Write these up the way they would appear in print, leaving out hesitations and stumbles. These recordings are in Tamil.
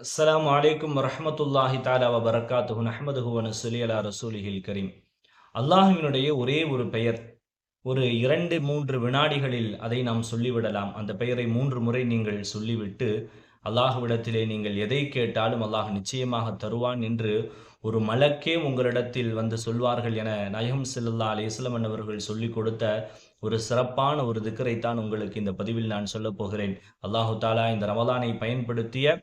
அஸ்ஸலாமு அலைக்கும் வரஹ்மத்துல்லாஹி தஆலா வ பரக்காத்துஹு நஹ்மதுஹு வ நுஸல்லி அலா ரசூலிஹில் கரீம். அல்லாஹ்வினுடைய ஒரே ஒரு பெயர். ஒரு 2, 3 வினாடிகளில் அதை நாம் சொல்லிவிடலாம். அந்த பெயரை 3 முறை நீங்கள் சொல்லிவிட்டு, அல்லாஹ்விடத்திலே நீங்கள் எதை கேட்டாலும் அல்லாஹ் நிச்சயமாக தருவான் என்று ஒரு மலக்கே உங்களிடத்தில் வந்து சொல்வார்கள் என நாயகம் ஸல்லல்லாஹு அலைஹி வஸல்லம் அவர்கள் சொல்லிக் கொடுத்த ஒரு சிறப்பான ஒரு திக்ரைத்தான் உங்களுக்கு இந்த பதிவில் நான் சொல்லப் போகிறேன். அல்லாஹு தஆலா இந்த ரமலானை பயன்படுத்திய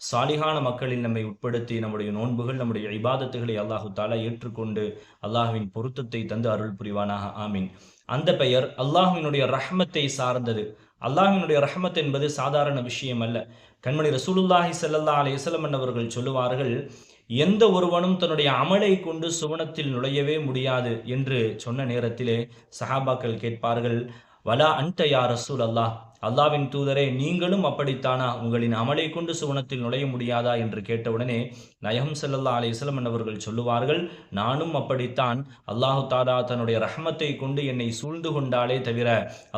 சாலிகான மக்களில் நம்மை உட்படுத்தி நம்முடைய நோன்புகள், நம்முடைய இபாதத்துகளை அல்லாஹு தஆலா ஏற்றுக்கொண்டு அல்லாஹ்வின் பொருத்தத்தை தந்து அருள் புரிவானாக. ஆமீன். அந்த பெயர் அல்லாஹ்வினுடைய ரஹ்மத்தை சார்ந்தது. அல்லாஹ்வினுடைய ரஹ்மத் என்பது சாதாரண விஷயம் அல்ல. கண்மணி ரசூலுல்லாஹி ஸல்லல்லாஹு அலைஹி வஸல்லம் அவர்கள் சொல்லுவார்கள், எந்த ஒருவனும் தன்னுடைய அமலை கொண்டு சுவனத்தில் நுழையவே முடியாது என்று சொன்ன நேரத்திலே சஹாபாக்கள் கேட்பார்கள், வலா அன்ட யா ரசூல் அல்லாஹ், அல்லாவின் தூதரே நீங்களும் அப்படித்தானா, உங்களின் அமலை கொண்டு சுவனத்தில் நுழைய முடியாதா என்று கேட்டவுடனே நாயகம் ஸல்லல்லாஹு அலைஹி வஸல்லம் அவர்கள் சொல்லுவார்கள், நானும் அப்படித்தான். அல்லாஹு தஆலா தன்னுடைய ரஹ்மத்தை கொண்டு என்னை சூழ்ந்து கொண்டாலே தவிர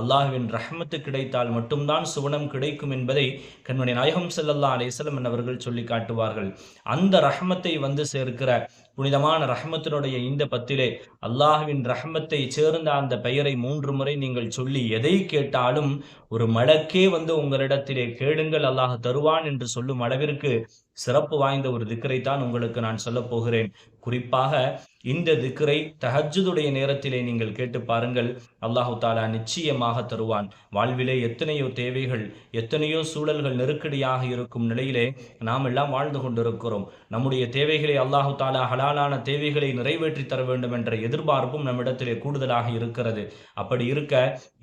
அல்லாஹ்வின் ரஹ்மத்து கிடைத்தால் மட்டும்தான் சுவனம் கிடைக்கும் என்பதை கண்மணி நாயகம் ஸல்லல்லாஹு அலைஹி வஸல்லம் அவர்கள் சொல்லி காட்டுவார்கள். அந்த ரஹ்மத்தை வந்து சேர்க்கிற புனிதமான ரஹ்மத்தினுடைய இந்த பத்திலே அல்லாஹ்வின் ரஹ்மத்தை சேர்ந்த அந்த பெயரை 3 முறை நீங்கள் சொல்லி எதை கேட்டாலும் ஒரு மலக்கே வந்து உங்களிடத்திலே கேளுங்கள் அல்லாஹ் தருவான் என்று சொல்லும் அளவிற்கு சிறப்பு வாய்ந்த ஒரு திக்ரைத்தான் உங்களுக்கு நான் சொல்லப் போகிறேன். குறிப்பாக இந்த திக்ரை தஹஜ்ஜுதுடைய நேரத்திலே நீங்கள் கேட்டு பாருங்கள். அல்லாஹு தஆலா நிச்சயமாக தருவான். வாழ்விலே எத்தனையோ தேவைகள், எத்தனையோ சூழல்கள் நெருக்கடியாக இருக்கும் நிலையிலே நாம் எல்லாம் வாழ்ந்து கொண்டிருக்கிறோம். நம்முடைய தேவைகளை அல்லாஹு தஆலா ஹலாலான தேவைகளை நிறைவேற்றி தர வேண்டும் என்ற எதிர்பார்ப்பும் நம்மிடத்திலே கூடுதலாக இருக்கிறது. அப்படி இருக்க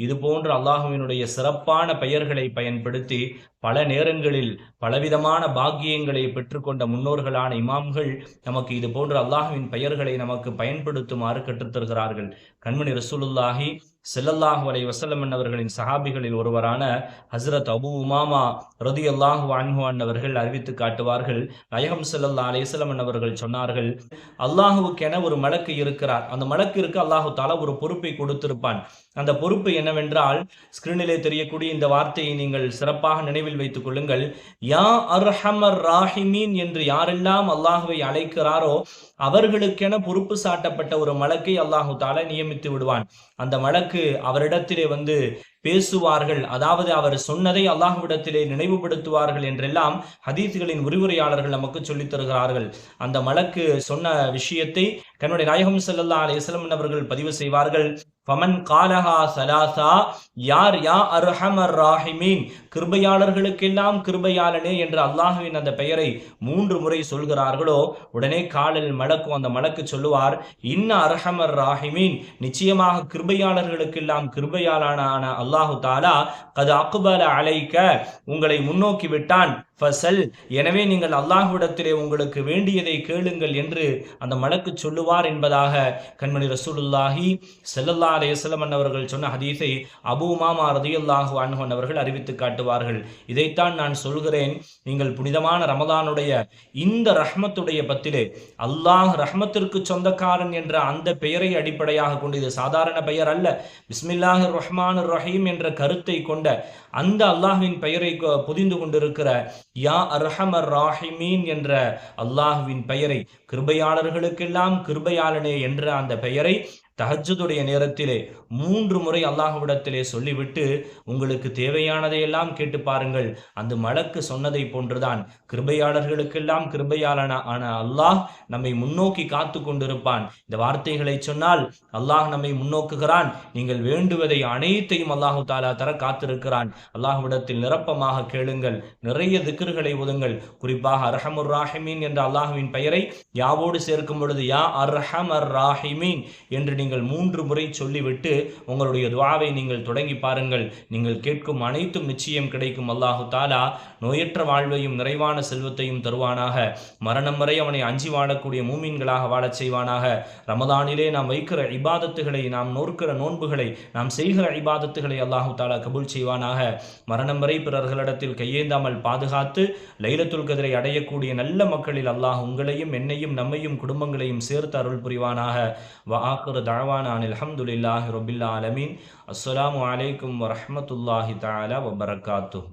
இது போன்ற அல்லாஹ்வினுடைய சிறப்பான பெயர்களை பயன்படுத்தி பல நேரங்களில் பலவிதமான பாக்கியங்களை பெற்றுக்கொண்ட முன்னோர்களான இமாம்கள் நமக்கு இது போன்ற அல்லாஹ்வின் பெயர்களை நமக்கு பயன்படுத்துமாறு கற்றுத்தருகிறார்கள். கண்மணி ரசூலுல்லாஹி ஸல்லல்லாஹு அலைஹி வஸல்லம் அவர்களின் சஹாபிகளில் ஒருவரான ஹஸ்ரத் அபூ உமாமா ரலியல்லாஹு அன்ஹு அவர்கள் அறிவித்து காட்டுவார்கள். நாயகம் ஸல்லல்லாஹு அலைஹி வஸல்லம் அவர்கள் சொன்னார்கள், அல்லாஹ்வுக்கென ஒரு மலக்கு இருக்கிறார். அந்த மலக்கிற்கு அல்லாஹு தஆலா ஒரு பொறுப்பை கொடுத்திருப்பான். அந்த பொறுப்பு என்னவென்றால், ஸ்கிரீனிலே தெரியக்கூடிய இந்த வார்த்தையை நீங்கள் சிறப்பாக நினைவில் வைத்துக் கொள்ளுங்கள். யா அர்ஹமர் ராஹிமீன் என்று யாரெல்லாம் அல்லாஹ்வை அழைக்கிறாரோ அவர்களுக்கென பொறுப்பு சாட்டப்பட்ட ஒரு மலக்கை அல்லாஹு தஆலா நியமித்து விடுவான். அந்த மலக்கு அவரிடத்திலே வந்து பேசுவார்கள், அதாவது அவர் சொன்னதை அல்லாஹ்விடத்திலே நினைவுபடுத்துவார்கள் என்றெல்லாம் ஹதீஸ்களின் விரிவுரையாளர்கள் நமக்கு சொல்லித் தருகிறார்கள். அந்த மலக்கு சொன்ன விஷயத்தை கண்ணுடைய நாயகம் ஸல்லல்லாஹு அலைஹி வஸல்லம் அவர்கள் பதிவு செய்வார்கள். ஃபமன் காலஹா ஸலாஸா, யார் யா அர்ஹமர் ராஹிமீன், கிருபையாளர்களுக்கெல்லாம் கிருபையாளனே என்ற அல்லாஹ்வின் அந்த பெயரை 3 முறை சொல்கிறார்களோ உடனே காலல் மலக்கு, அந்த மலக்கு சொல்லுவார், இன்ன அர்ஹமர் ராஹிமீன், நிச்சயமாக கிருபையாளர்களுக்கெல்லாம் கிருபையாளனான அல்லாஹு தஆலா கத் அக்பல அலைக்க, உங்களை முன்னோக்கி விட்டான். ஃபஸல், எனவே நீங்கள் அல்லாஹ்விடத்திலே உங்களுக்கு வேண்டியதை கேளுங்கள் என்று அந்த மலக்கு சொல்லுவார் என்பதாக கண்மணி ரசூலுல்லாஹி ஸல்லல்லாஹு அலைஹி வஸல்லம் அவர்கள் சொன்ன ஹதீஸை அபூ உமாமா ரலியல்லாஹு அன்ஹு அவர்கள் அறிவித்து காட்டுவார்கள். இதைத்தான் நான் சொல்கிறேன், நீங்கள் புனிதமான ரமலானுடைய இந்த ரஹ்மத்துடைய பத்திலே அல்லாஹ் ரஹ்மத்திற்கு சொந்தக்காரன் என்ற அந்த பெயரை அடிப்படையாக கொண்டு, இது சாதாரண பெயர் அல்ல, பிஸ்மில்லாஹிர் ரஹ்மானிர் ரஹீம் என்ற கருத்தை கொண்ட அந்த அல்லாஹ்வின் பெயரை புதிந்து கொண்டிருக்கிற யா அர்ஹமர் ராஹிமீன் என்ற அல்லாஹ்வின் பெயரை, கிருபையாளர்களுக்கெல்லாம் கிருபையாளனே என்ற அந்த பெயரை தஹஜ்ஜுதுடைய நேரத்திலே 3 முறை அல்லாஹ்விடத்திலே சொல்லிவிட்டு உங்களுக்கு தேவையானதையெல்லாம் கேட்டு பாருங்கள். அந்த மலக்கு சொன்னதை போன்றுதான் கிருபையாளர்களுக்கெல்லாம் கிருபையாளனா ஆன அல்லாஹ் நம்மை முன்னோக்கி காத்து கொண்டிருப்பான். இந்த வார்த்தைகளை சொன்னால் அல்லாஹ் நம்மை முன்னோக்குகிறான். நீங்கள் வேண்டுவதை அனைத்தையும் அல்லாஹு தஆலா தர காத்திருக்கிறான். அல்லாஹ்விடத்தில் நிரப்பமாக கேளுங்கள், நிறைய திக்ர்களை ஓதுங்கள். குறிப்பாக அர்ஹமுர் ராஹிமீன் என்ற அல்லாஹ்வின் பெயரை யாவோடு சேர்க்கும் பொழுது யா அர்ஹமர் ராஹிமீன் என்று நீங்கள் 3 முறை சொல்லிவிட்டு உங்களுடைய துஆவை நீங்கள் தொடங்கி பாருங்கள். நீங்கள் கேட்கும் அனைத்தும் நிச்சயம் கிடைக்கும். அல்லாஹு தஆலா நோயற்ற வாழ்வையும் நிறைவான செல்வத்தையும் தருவானாக. மரணம் வரை அவனை அஞ்சி வாழக்கூடிய மூமின்களாக வாழச் செய்வானாக. ரமதானிலே நாம் வைக்கிற இபாதத்துகளை, நாம் நோக்கிற நோன்புகளை, நாம் செய்கிற இபாதத்துகளை அல்லாஹு தஆலா கபூல் செய்வானாக. மரணம் வரை பிறர்களிடத்தில் கையேந்தாமல் பாதுகாத்து லைலத்துல் கத்ரை அடையக்கூடிய நல்ல மக்களில் அல்லாஹ் உங்களையும் என்னையும் நம்மையும் குடும்பங்களையும் சேர்த்து அருள் புரிவானாக. வஆகிரு தஅவானா அனில் ஹம்துலில்லாஹி ரப்பில் ஆலமீன். அஸ்ஸலாமு அலைக்கும் வரஹ்மத்துல்லாஹி தஆலா வபரகாத்துஹு.